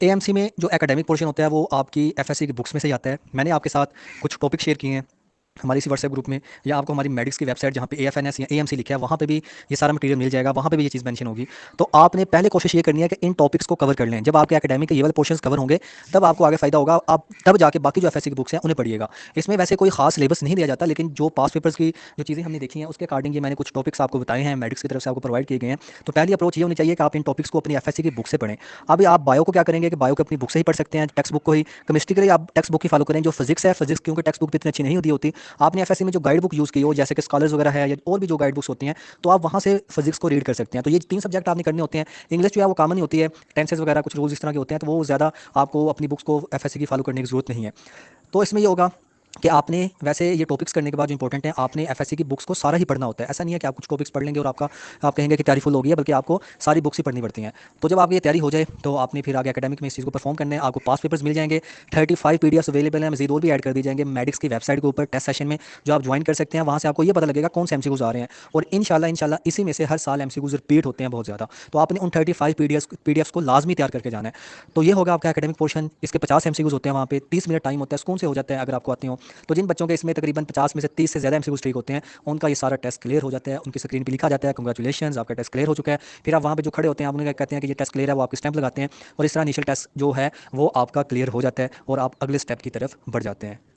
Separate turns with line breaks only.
AMC में जो academic portion होता है वो आपकी एफएससी की बुक्स में से ही आता है। मैंने आपके साथ कुछ टॉपिक शेयर किए हैं हमारी इसी व्हाट्सएप ग्रुप में, या आपको हमारी मेडिक्स की वेबसाइट जहाँ पे एएफएनएस या एएमसी लिखा है वहाँ पे भी ये सारा मटेरियल मिल जाएगा, वहाँ पे भी ये चीज़ मेंशन होगी। तो आपने पहले कोशिश ये करनी है कि इन टॉपिक्स को कवर कर लें। जब आपके एकेडमिक के ये वाले पोर्शंस कवर होंगे तब आपको आगे फायदा होगा, आप तब जाके बाकी जो एफएससी की बुक्स हैं उन्हें पढ़िएगा। इसमें वैसे कोई खास सिलेबस नहीं दिया जाता, लेकिन जो पास पेपर्स की जो चीज़ें हमने देखी हैं उसके अकॉर्डिंग ये मैंने कुछ टॉपिक्स आपको बताए हैं, मेडिक्स की तरफ से आपको प्रोवाइड किए गए हैं। तो पहली अप्रोच ये होनी चाहिए कि आप इन टॉपिक्स को अपनी एफएससी की बुक से पढ़ें। अभी आप बायो को क्या करेंगे कि बायो को अपनी बुक से ही पढ़ सकते हैं, टेक्स्ट बुक को ही। केमिस्ट्री के लिए आप टेक्स्ट बुक ही फॉलो करें। जो फिजिक्स है, फिजिक्स क्योंकि टेक्स्ट बुक भी इतनी अच्छी नहीं होती, आपने एफएससी में जो गाइड बुक यूज़ की हो जैसे कि स्कॉलर्स वगैरह है या और भी जो गाइड बुक्स होती हैं, तो आप वहाँ से फिजिक्स को रीड कर सकते हैं। तो ये 3 सब्जेक्ट आपने करने होते हैं। इंग्लिश जो है वो कॉमन ही होती है, टेंसेस वगैरह कुछ रूल्स इस तरह के होते हैं, तो वो ज़्यादा आपको अपनी बुक्स को एफएससी की फॉलो करने की ज़रूरत नहीं है। तो इसमें ये होगा कि आपने वैसे ये टॉपिक्स करने के बाद जो इंपॉर्टेंट है, आपने एफएससी की बुक्स को सारा ही पढ़ना होता है। ऐसा नहीं है कि आप कुछ टॉपिक्स पढ़ लेंगे और आप कहेंगे कि तैयारी फुल हो गई है, बल्कि आपको सारी बुक्स ही पढ़नी पड़ती हैं। तो जब आपकी ये तैयारी हो जाए तो आपने फिर आगे एकेडमिक में इस चीज़ को परफॉर्म करना है। आपको पास पेपर्स मिल जाएंगे, 35 पीडीएफ अवेलेबल हैं, मजीद और भी ऐड कर दी जाएंगे मेडिक्स की वेबसाइट के ऊपर टेस्ट सेशन में, जो आप ज्वाइन कर सकते हैं। वहाँ से आपको ये पता लगेगा कौन से एमसीक्यूज आ रहे हैं, और इंशाल्लाह इसी में से हर साल एमसीक्यूज रिपीट होते हैं बहुत ज़्यादा। तो आपने उन 35 पीडीएफ को लाजमी तैयार करके जाना है। तो ये होगा आपका एकेडमिक पोर्शन। इसके 50 एमसीक्यूज होते हैं, वहाँ पे 30 मिनट टाइम होता है, सुकून से हो जाता है अगर आपको आते हो। तो जिन बच्चों के इसमें तकरीबन 50 में से 30 से ज़्यादा एमसीक्यूज ठीक होते हैं, उनका ये सारा टेस्ट क्लियर हो जाता है, उनकी स्क्रीन पे लिखा जाता है कंग्रेचुलेशन, आपका टेस्ट क्लियर हो चुका है। फिर आप वहाँ पे जो खड़े होते हैं, आप उन्हें कहते हैं कि ये टेस्ट क्लियर है, वो आपकी स्टैंप लगाते हैं, और इस तरह इनिशियल टेस्ट जो है वो आपका क्लियर हो जाता है और आप अगले स्टेप की तरफ बढ़ जाते हैं।